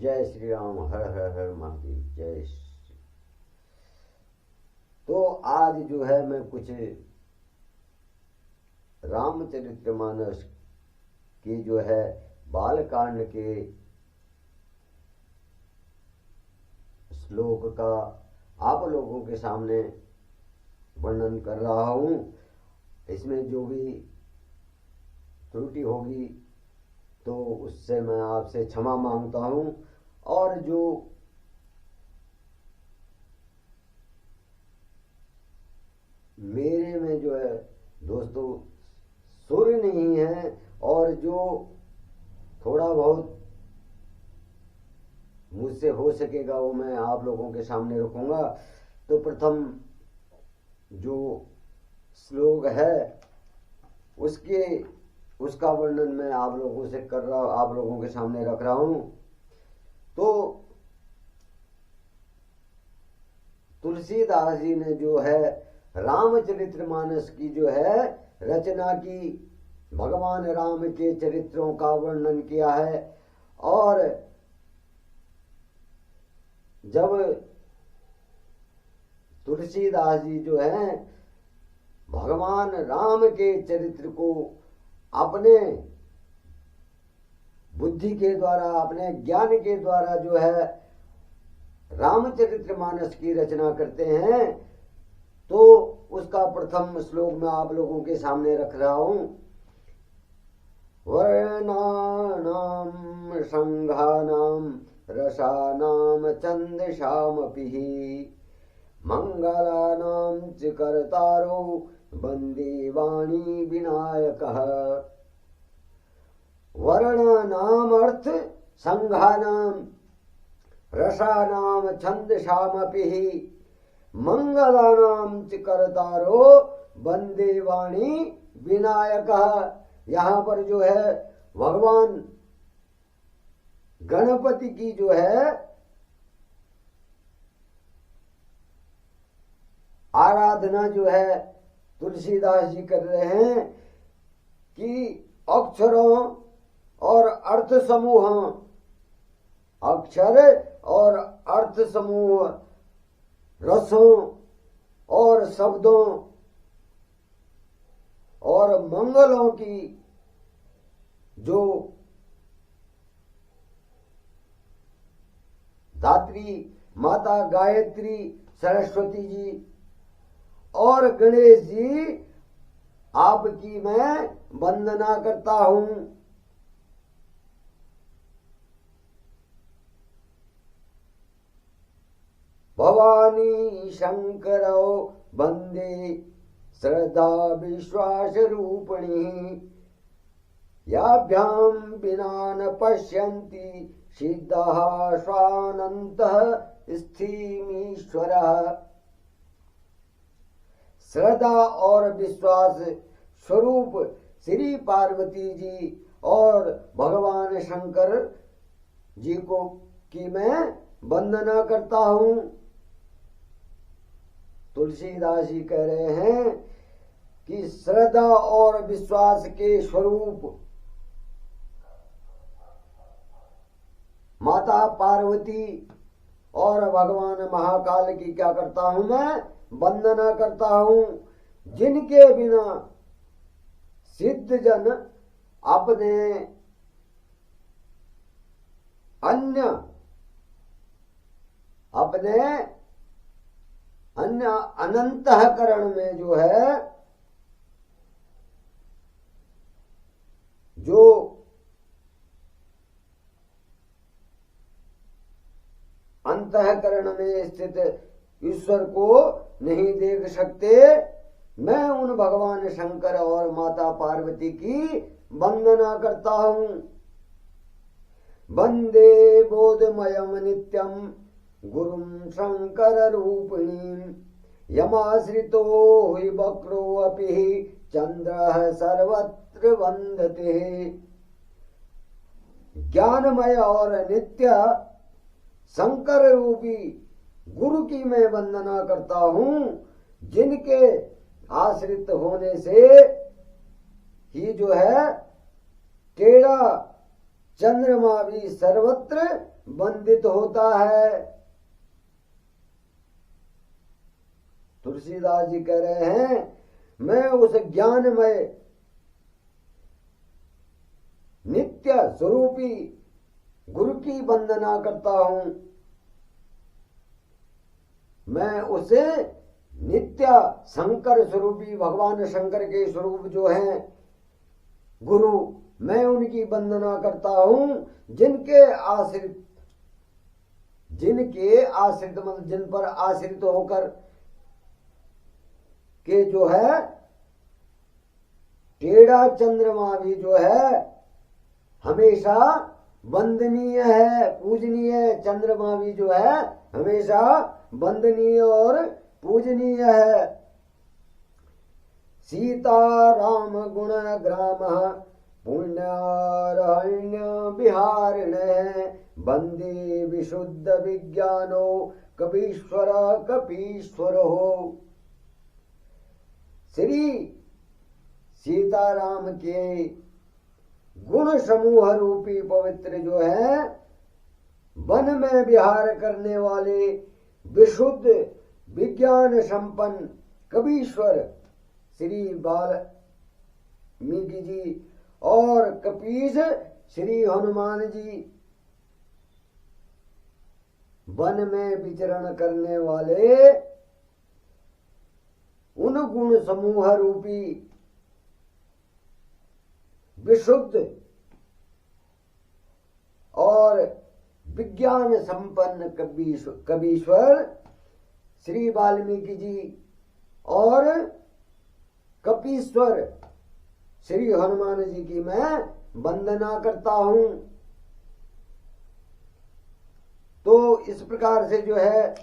जय श्री राम। हर हर हर महादेव। जय श्री। तो आज जो है मैं कुछ रामचरितमानस की जो है बालकांड के श्लोक का आप लोगों के सामने वर्णन कर रहा हूं। इसमें जो भी त्रुटि होगी तो उससे मैं आपसे क्षमा मांगता हूं। और जो मेरे में जो है दोस्तों सुर नहीं है और जो थोड़ा बहुत मुझसे हो सकेगा वो मैं आप लोगों के सामने रखूंगा। तो प्रथम जो श्लोक है उसका वर्णन मैं आप लोगों के सामने रख रहा हूं। तो तुलसीदास जी ने जो है रामचरितमानस की जो है रचना की, भगवान राम के चरित्रों का वर्णन किया है। और जब तुलसीदास जी जो है भगवान राम के चरित्र को अपने बुद्धि के द्वारा, अपने ज्ञान के द्वारा जो है रामचरितमानस की रचना करते हैं, तो उसका प्रथम श्लोक मैं आप लोगों के सामने रख रहा हूं। वर्णानां संघानां रसानां छन्दसामपि मंगलानां च कर्तारो वन्दे वाणी विनायकः। वर्णानां अर्थ संघानां रसानां छन्दसामपि मंगलानां च कर्तारो वन्दे वाणी विनायकः। यहाँ पर जो है भगवान गणपति की जो है आराधना जो है तुलसीदास जी कर रहे हैं कि अक्षरों और अर्थ समूह, अक्षर और अर्थ समूह, रसों और शब्दों और मंगलों की जो धात्री माता गायत्री, सरस्वती जी और गणेश जी आपकी मैं वंदना करता हूं। भवानी शंकरो वंदे श्रद्धा विश्वास रूपिणी याभ्याम बिना न पश्यन्ति सिद्धः स्वानन्तः स्थिमीश्वरः। श्रद्धा और विश्वास स्वरूप श्री पार्वती जी और भगवान शंकर जी को की मैं वंदना करता हूं। तुलसीदास जी कह रहे हैं कि श्रद्धा और विश्वास के स्वरूप माता पार्वती और भगवान महाकाल की क्या करता हूं मैं वंदना करता हूं, जिनके बिना सिद्ध जन अपने अन्य अनंतःकरण में जो है जो अंतःकरण में स्थित ईश्वर को नहीं देख सकते, मैं उन भगवान शंकर और माता पार्वती की वंदना करता हूं। वंदे बोधमयम नित्यम गुरुं शंकर रूपिणी यमाश्रितो हि वक्रो अपि चंद्रः सर्वत्र वंदते। ज्ञानमय और नित्य शंकर रूपी गुरु की मैं वंदना करता हूं, जिनके आश्रित होने से ही जो है टेढ़ा चंद्रमा भी सर्वत्र वंदित होता है। तुलसीदास जी कह रहे हैं, मैं उस ज्ञानमय नित्य स्वरूपी गुरु की वंदना करता हूं। मैं उसे नित्य शंकर स्वरूपी भगवान शंकर के स्वरूप जो हैं गुरु, मैं उनकी वंदना करता हूं, जिनके आश्रित मतलब जिन पर आश्रित होकर के जो है टेढ़ा चंद्रमा भी जो है हमेशा वंदनीय है, पूजनीय है। चंद्रमा भी जो है हमेशा वंदनीय और पूजनीय है। सीता राम गुण ग्राम पुण्यारण्य विहारिण वंदे विशुद्ध विज्ञानो कपीश्वर हो। श्री सीताराम के गुण समूह रूपी पवित्र जो है वन में विहार करने वाले विशुद्ध विज्ञान संपन्न कपीश्वर श्री वाल्मीकि जी और कपीश श्री हनुमान जी वन में विचरण करने वाले उन गुण समूह रूपी विशुद्ध और विज्ञान संपन्न कपीश्वर श्री वाल्मीकि जी और कपीश्वर श्री हनुमान जी की मैं वंदना करता हूं। तो इस प्रकार से जो है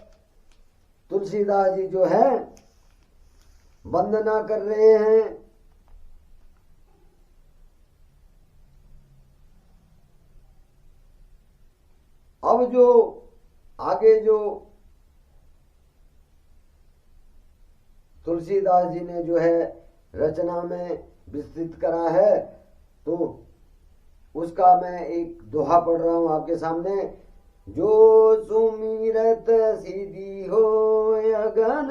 तुलसीदास जी जो है वंदना कर रहे हैं। अब जो आगे जो तुलसीदास जी ने जो है रचना में विस्तृत करा है, तो उसका मैं एक दोहा पढ़ रहा हूं आपके सामने। जो सुमिरत सीधी हो अगन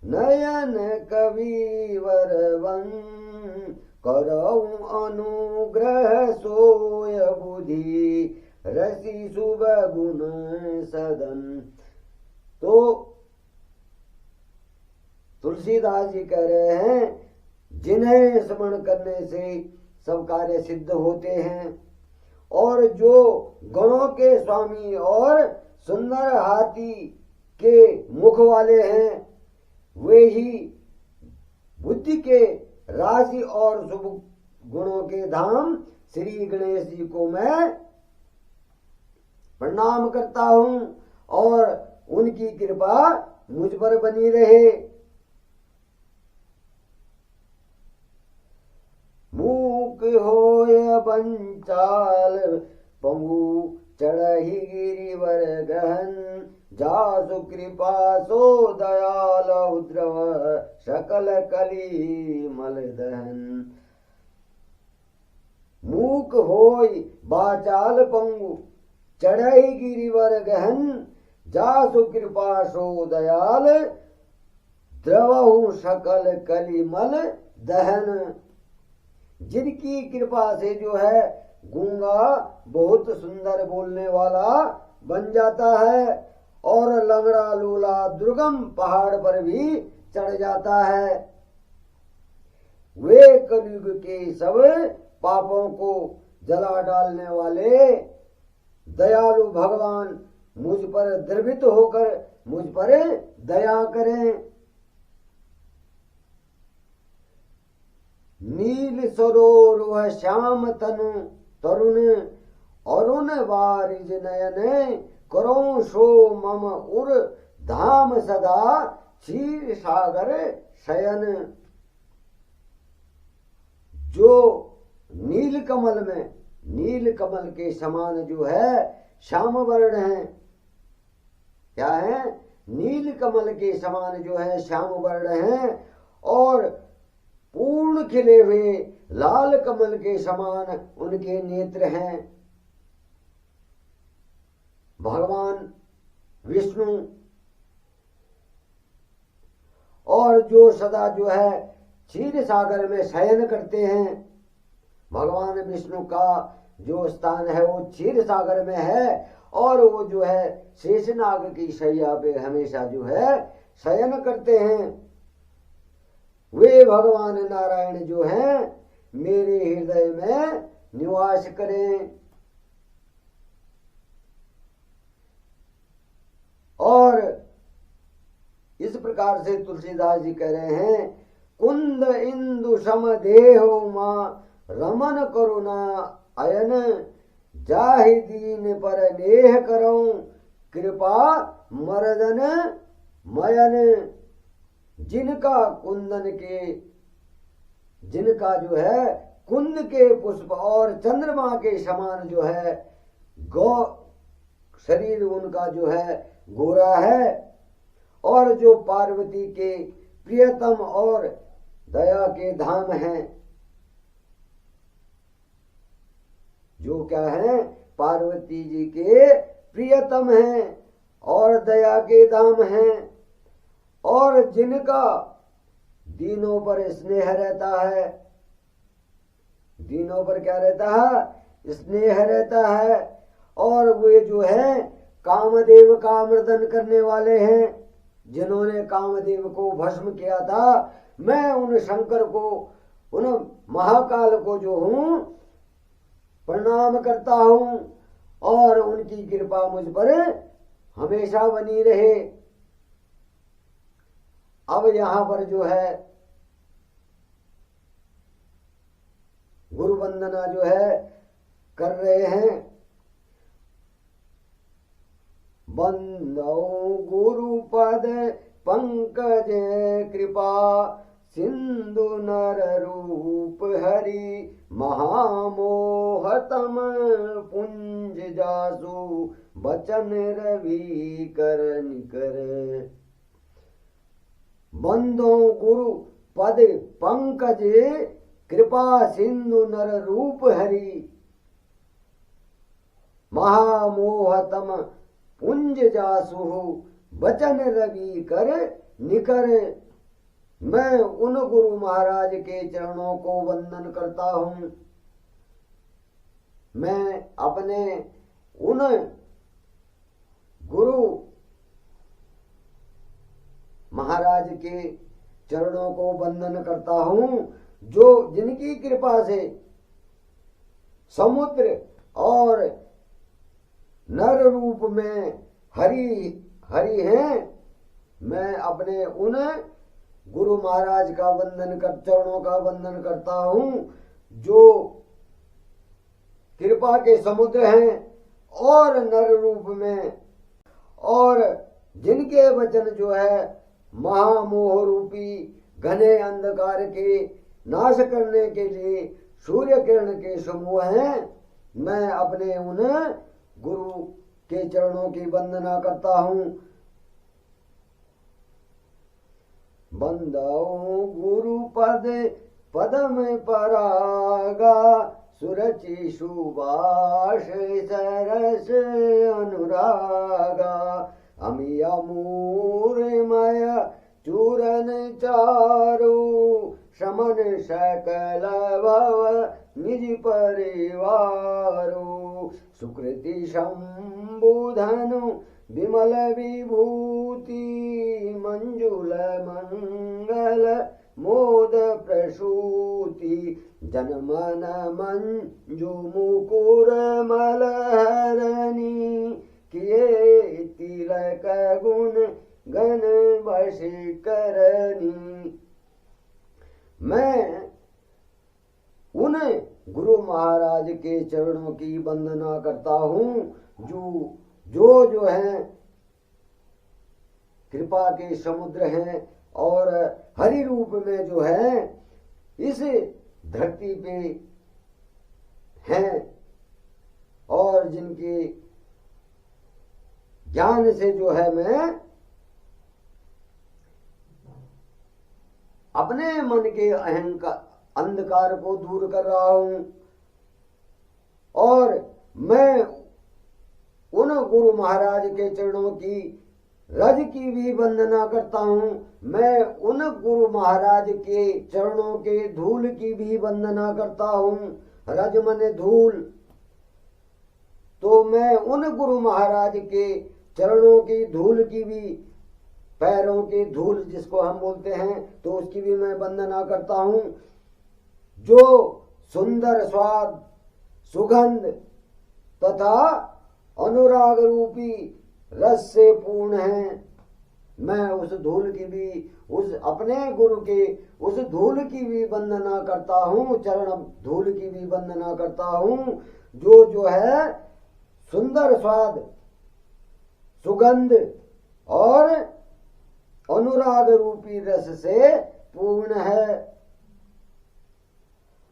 नयन कविवर वन करऊ अनुग्रह सोय बुद्धि रसी शुभ गुण सदन। तो तुलसीदास जी कह रहे हैं, जिन्हें स्मरण करने से सब कार्य सिद्ध होते हैं और जो गणों के स्वामी और सुंदर हाथी के मुख वाले हैं, वे ही बुद्धि के राशि और शुभ गुणों के धाम श्री गणेश जी को मैं प्रणाम करता हूं और उनकी कृपा मुझ पर बनी रहे। मूक होय बंचाल पंगु चढ़ही गिरिवर गहन जासु कृपा सो दयाल उद्रव सकल कली मल दहन। मूक होय बाचाल पंगु चढ़ई गिरिवर गहन जासु कृपा सो दयाल द्रवहु सकल कलिमल दहन। जिनकी कृपा से जो है गूंगा बहुत सुंदर बोलने वाला बन जाता है और लंगड़ा लूला दुर्गम पहाड़ पर भी चढ़ जाता है। वे कलयुग के सब पापों को जला डालने वाले दयालु भगवान मुझ पर द्रवित होकर मुझ पर दया करें। नील सरोवर श्याम तनु तरुण अरुण वारिज नयन करो सो मम उर धाम सदा क्षीर सागर शयन। जो नील कमल में नील कमल के समान जो है श्याम वर्ण है, क्या है? नील कमल के समान जो है श्याम वर्ण है और पूर्ण खिले हुए लाल कमल के समान उनके नेत्र हैं। भगवान विष्णु और जो सदा जो है क्षीर सागर में शयन करते हैं, भगवान विष्णु का जो स्थान है वो क्षीर सागर में है, और वो जो है शेषनाग की शैया पे हमेशा जो है शयन करते हैं। वे भगवान नारायण जो हैं मेरे हृदय में निवास करें। और इस प्रकार से तुलसीदास जी कह रहे हैं, कुंद इंदु सम देहो मां रमन करुणा अयन, जाहि दीन पर नेह करऊं कृपा मर्दन मयन। जिनका कुंदन के, जिनका जो है कुंद के पुष्प और चंद्रमा के समान जो है गौ शरीर उनका जो है गोरा है, और जो पार्वती के प्रियतम और दया के धाम हैं, जो क्या है पार्वती जी के प्रियतम हैं और दया के धाम हैं, और जिनका दीनों पर स्नेह रहता है, दीनों पर क्या रहता है स्नेह रहता है, और वे जो है कामदेव का मर्दन करने वाले हैं, जिन्होंने कामदेव को भस्म किया था। मैं उन शंकर को, उन महाकाल को जो हूं प्रणाम करता हूं, और उनकी कृपा मुझ पर हमेशा बनी रहे। अब यहां पर जो है गुरु वंदना जो है कर रहे हैं। बंदो गुरु पद पंकज कृपा सिंधु नर रूप हरि, महामोहतम पुंज जासु बचन रवि कर निकर। बंदो गुरु पद पंकज कृपा सिंधु नर रूप हरि, महामोहतम पुंज जासु बचन रवि कर निकर। मैं उन गुरु महाराज के चरणों को वंदन करता हूं। मैं अपने उन गुरु महाराज के चरणों को वंदन करता हूं, जो जिनकी कृपा से समुद्र और नर रूप में हरि हरि हैं। मैं अपने उन गुरु महाराज का वंदन कर, चरणों का वंदन करता हूं, जो कृपा के समुद्र हैं और नर रूप में, और जिनके वचन जो है महामोह रूपी घने अंधकार के नाश करने के लिए सूर्य किरण के समूह हैं। मैं अपने उन गुरु के चरणों की वंदना करता हूं। बंदाओ गुरु पद पदम परागा, सुरचि सुबाष सरस अनुरागा। अमिया मूर्मय चूरन चारु, समन सकल भव निज परिवारो। सुकृति शंभुधनु विमल विभूति, मंजुल मंगल मोद प्रसूति। जनमन मंजु मुकुर मलहरणी, किए तिलक गुण गण वशीकरणी। मैं उन गुरु महाराज के चरणों की वंदना करता हूं, जो है कृपा के समुद्र हैं और हरि रूप में जो है इस धरती पे हैं, और जिनके ज्ञान से जो है मैं अपने मन के अहंकार अंधकार को दूर कर रहा हूं और मैं उन गुरु महाराज के चरणों की रज की भी वंदना करता हूं। मैं उन गुरु महाराज के चरणों के धूल की भी वंदना करता हूं। रज मन धूल, तो मैं उन गुरु महाराज के चरणों की धूल की भी, पैरों की धूल जिसको हम बोलते हैं, तो उसकी भी मैं वंदना करता हूं, जो सुंदर स्वाद, सुगंध तथा अनुराग रूपी रस से पूर्ण है। मैं उस धूल की भी, उस अपने गुरु के उस धूल की भी वंदना करता हूँ, चरण धूल की भी वंदना करता हूँ, जो है सुंदर स्वाद, सुगंध और अनुराग रूपी रस से पूर्ण है।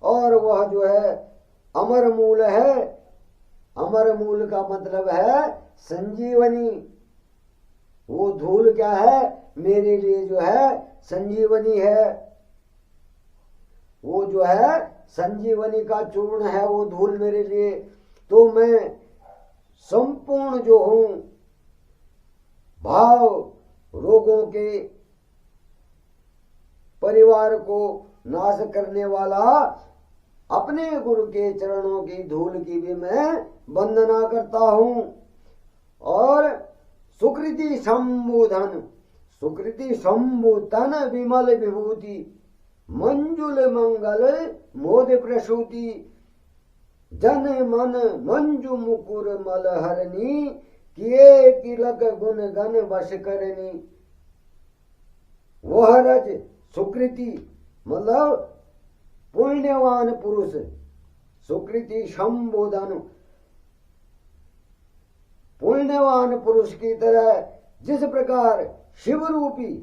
और वह जो है अमर मूल है। अमर मूल का मतलब है संजीवनी। वो धूल क्या है? मेरे लिए जो है संजीवनी है। वो जो है संजीवनी का चूर्ण है, वो धूल मेरे लिए। तो मैं संपूर्ण जो हूं, भाव रोगों के परिवार को नाश करने वाला अपने गुरु के चरणों की धूल की भी मैं वंदना करता हूं। और सुकृति संबोधन, सुकृति संबोधन विमल विभूति, मंजुल मंगल मोद प्रसूति, जन मन मंजू मुकुर मलहरनी, किए तिलक गुण गण वश करनी। वह रज सुकृति मतलब पुण्यवान पुरुष, सुकृति संबोधन, पुण्यवान पुरुष की तरह जिस प्रकार शिव रूपी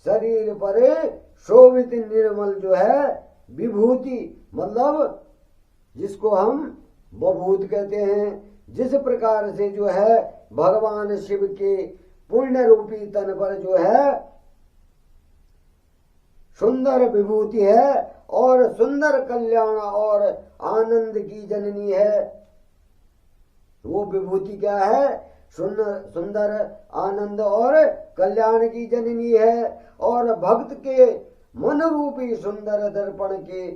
शरीर पर शोभित निर्मल जो है विभूति, मतलब जिसको हम बभूत कहते हैं, जिस प्रकार से जो है भगवान शिव के पुण्य रूपी तन पर जो है सुंदर विभूति है और सुंदर कल्याण और आनंद की जननी है। वो विभूति क्या है? सुंदर आनंद और कल्याण की जननी है। और भक्त के मन रूपी सुंदर दर्पण के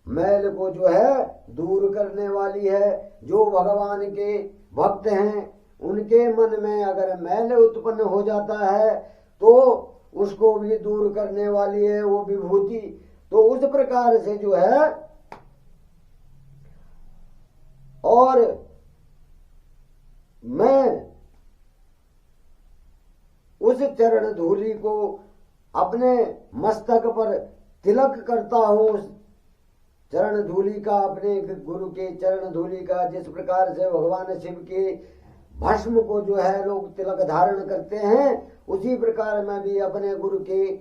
मैल को जो है दूर करने वाली है। जो भगवान के भक्त हैं उनके मन में अगर मैल उत्पन्न हो जाता है तो उसको भी दूर करने वाली है वो विभूति। तो उस प्रकार से जो है, और मैं उस चरण धूलि को अपने मस्तक पर तिलक करता हूं। चरण धूलि का, अपने गुरु के चरण धूलि का, जिस प्रकार से भगवान शिव के भस्म को जो है लोग तिलक धारण करते हैं, उसी प्रकार मैं भी अपने गुरु के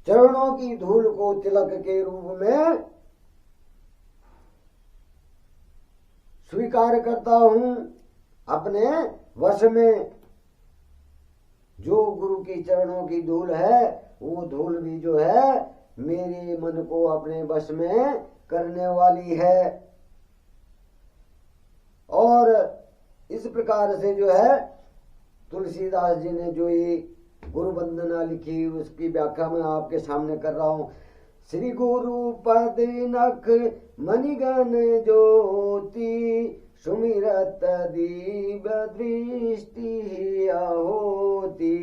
चरणों की धूल को तिलक के रूप में स्वीकार करता हूं। अपने वश में जो गुरु के चरणों की धूल है, वो धूल भी जो है मेरे मन को अपने वश में करने वाली है। और इस प्रकार से जो है तुलसीदास जी ने जो ये गुरु वंदना लिखी, उसकी व्याख्या मैं आपके सामने कर रहा हूं। श्री गुरु पद नख मणिगण ज्योति, सुमिरत दीप दृष्टि होती,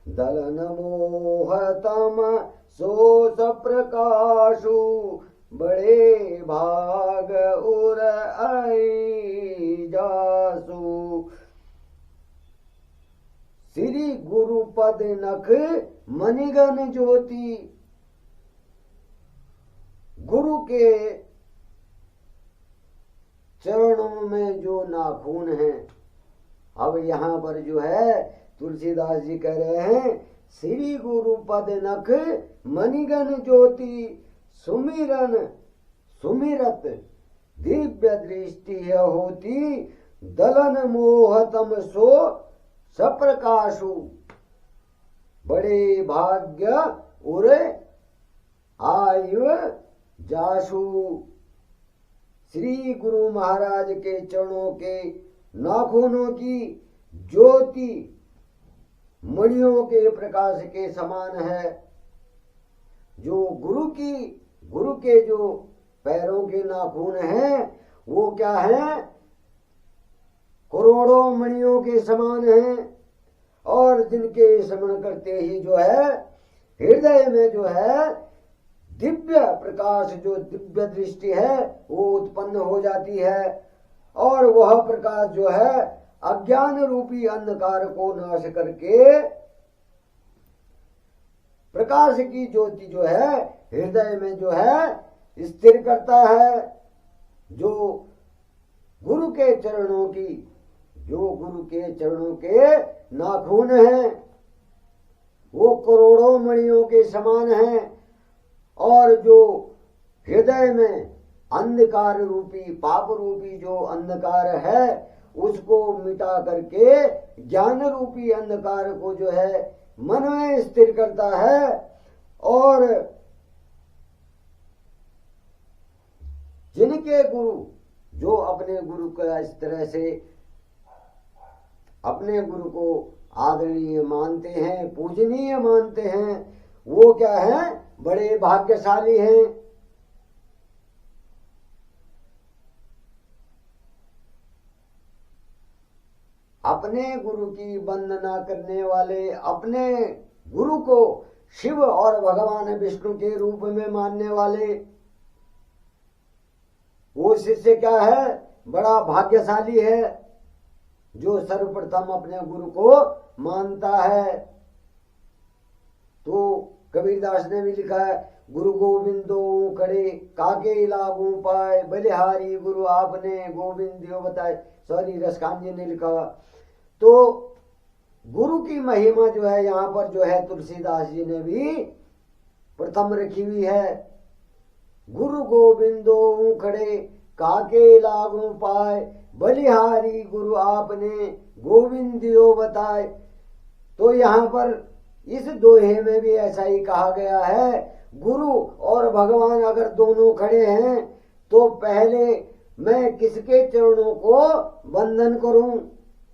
दलन मोहतम सोस प्रकाशु, बड़े भाग उर आई जासु। श्री गुरु पद नख मणिगण ज्योति, गुरु के चरणों में जो नाखून है। अब यहाँ पर जो है तुलसीदास जी कह रहे हैं, श्री गुरु पद नख मणिगण ज्योति, सुमिरन सुमिरत दिव्य दृष्टि होती, दलन मोहतम सो सप्रकाशु। बड़े भाग्य उर आयु जासु। श्री गुरु महाराज के चरणों के नाखूनों की ज्योति मणियों के प्रकाश के समान है। जो गुरु के जो पैरों के नाखून हैं वो क्या है, करोड़ों मणियों के समान हैं। और जिनके स्मरण करते ही जो है हृदय में जो है दिव्य प्रकाश, जो दिव्य दृष्टि है वो उत्पन्न हो जाती है। और वह प्रकाश जो है अज्ञान रूपी अंधकार को नाश करके प्रकाश की ज्योति जो है हृदय में जो है स्थिर करता है। जो गुरु के चरणों के नाखून हैं वो करोड़ों मणियों के समान हैं। और जो हृदय में अंधकार रूपी पाप रूपी जो अंधकार है उसको मिटा करके ज्ञान रूपी अंधकार को जो है मन में स्थिर करता है। और जिनके गुरु जो अपने गुरु को इस तरह से अपने गुरु को आदरणीय मानते हैं, पूजनीय मानते हैं, वो क्या है, बड़े भाग्यशाली हैं। अपने गुरु की वंदना करने वाले, अपने गुरु को शिव और भगवान विष्णु के रूप में मानने वाले, वो शिष्य क्या है, बड़ा भाग्यशाली है जो सर्वप्रथम अपने गुरु को मानता है। तो कबीरदास ने भी लिखा है, गुरु गोविंदो खड़े काके लागू पाए, बलिहारी गुरु आपने गोविंदियो बताए। सॉरी, रसकान जी ने लिखा। तो गुरु की महिमा जो है यहाँ पर जो है तुलसीदास जी ने भी प्रथम रखी हुई है। गुरु गोविंदो खड़े काके लागू पाए, बलिहारी गुरु आपने गोविंदियो बताए। तो यहाँ पर इस दोहे में भी ऐसा ही कहा गया है, गुरु और भगवान अगर दोनों खड़े हैं तो पहले मैं किसके चरणों को वंदन करूं,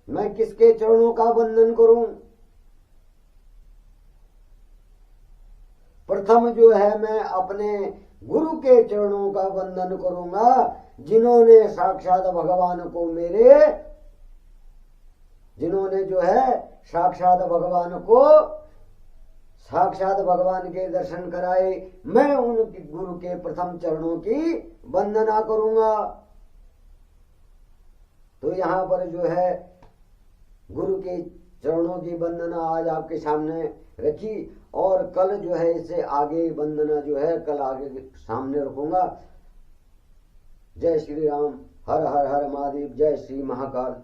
मैं किसके चरणों का वंदन करूं। प्रथम जो है मैं अपने गुरु के चरणों का वंदन करूंगा, जिन्होंने साक्षात भगवान को जिन्होंने जो है साक्षात भगवान के दर्शन कराए, मैं उनके गुरु के प्रथम चरणों की वंदना करूंगा। तो यहाँ पर जो है गुरु के चरणों की वंदना आज आपके सामने रखी, और कल जो है इससे आगे वंदना जो है कल आगे सामने रखूंगा। जय श्री राम, हर हर हर महादेव, जय श्री महाकाल।